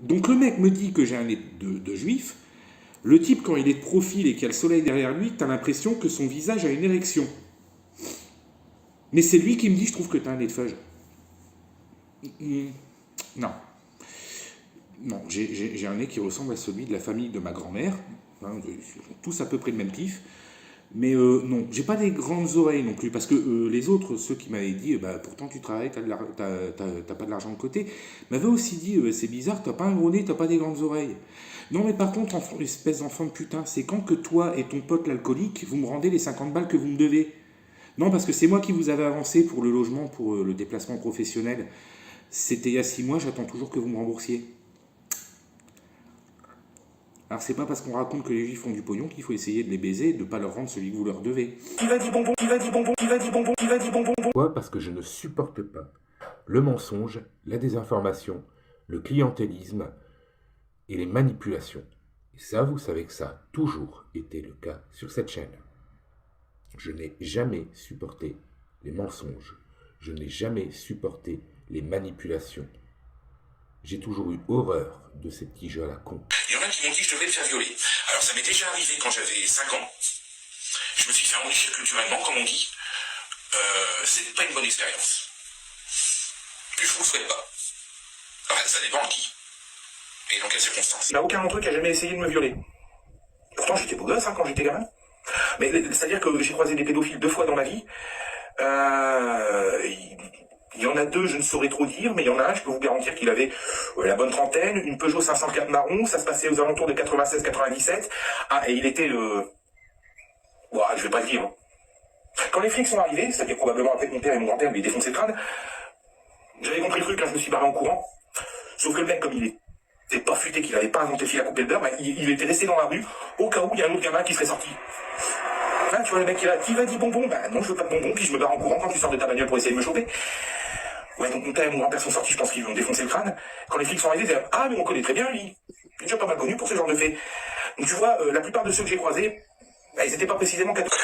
Donc le mec me dit que j'ai un nez de juif. Le type, quand il est de profil et qu'il y a le soleil derrière lui, t'as l'impression que son visage a une érection. Mais c'est lui qui me dit, je trouve que t'as un nez de feuge. Non. Non, j'ai un nez qui ressemble à celui de la famille de ma grand-mère. Hein, tous à peu près le même pif. Mais non, j'ai pas des grandes oreilles non plus, parce que les autres, ceux qui m'avaient dit, bah, pourtant tu travailles, t'as pas de l'argent de côté, m'avaient aussi dit, c'est bizarre, t'as pas un gros nez, t'as pas des grandes oreilles. Non, mais par contre, espèce d'enfant de putain, c'est quand que toi et ton pote l'alcoolique, vous me rendez les 50 balles que vous me devez. Non, parce que c'est moi qui vous avais avancé pour le logement, pour le déplacement professionnel. C'était il y a 6 mois, j'attends toujours que vous me remboursiez. Alors c'est pas parce qu'on raconte que les juifs font du pognon qu'il faut essayer de les baiser et de ne pas leur rendre celui que vous leur devez. Qui va dire bonbon, qui va dire bonbon, qui va dire bonbon, qui va dire bonbon. Pourquoi ? Parce que je ne supporte pas le mensonge, la désinformation, le clientélisme et les manipulations. Et ça, vous savez que ça a toujours été le cas sur cette chaîne. Je n'ai jamais supporté les mensonges. Je n'ai jamais supporté les manipulations. J'ai toujours eu horreur de ces petits jeux à la con. Il y en a qui m'ont dit que je devais me faire violer. Alors ça m'est déjà arrivé quand j'avais 5 ans. Je me suis fait enrichir culturellement, comme on dit. C'est pas une bonne expérience. Que je vous souhaite pas. Enfin, ça dépend de qui. Et dans quelles circonstances. Il n'y a aucun d'entre eux qui a jamais essayé de me violer. Pourtant j'étais beau gosse quand j'étais gamin. Mais c'est-à-dire que j'ai croisé des pédophiles 2 fois dans ma vie. Il y en a 2, je ne saurais trop dire, mais il y en a un, je peux vous garantir qu'il avait la bonne trentaine, une Peugeot 504 marron, ça se passait aux alentours de 96-97. Ah, et il était le... Bon, je vais pas le dire. Quand les flics sont arrivés, c'est-à-dire probablement après que mon père et mon grand-père lui défoncé le crâne, j'avais compris le truc, là je me suis barré en courant. Sauf que le mec, comme il était pas futé, qu'il avait pas inventé le fil à couper le beurre, bah, il était resté dans la rue, au cas où il y a un autre gamin qui serait sorti. Là, tu vois le mec qui est là, qui va dire bonbon? Bah non, je veux pas de bonbon, puis je me barre en courant quand tu sors de ta bagnole pour essayer de me choper. Ouais, donc mon père et mon grand-père sont sortis, je pense qu'ils lui ont défoncé le crâne. Quand les flics sont arrivés, ils disaient, ah, mais on connaît très bien lui. Il est déjà pas mal connu pour ce genre de fait. Donc tu vois, la plupart de ceux que j'ai croisés, bah, ils étaient pas précisément catholiques.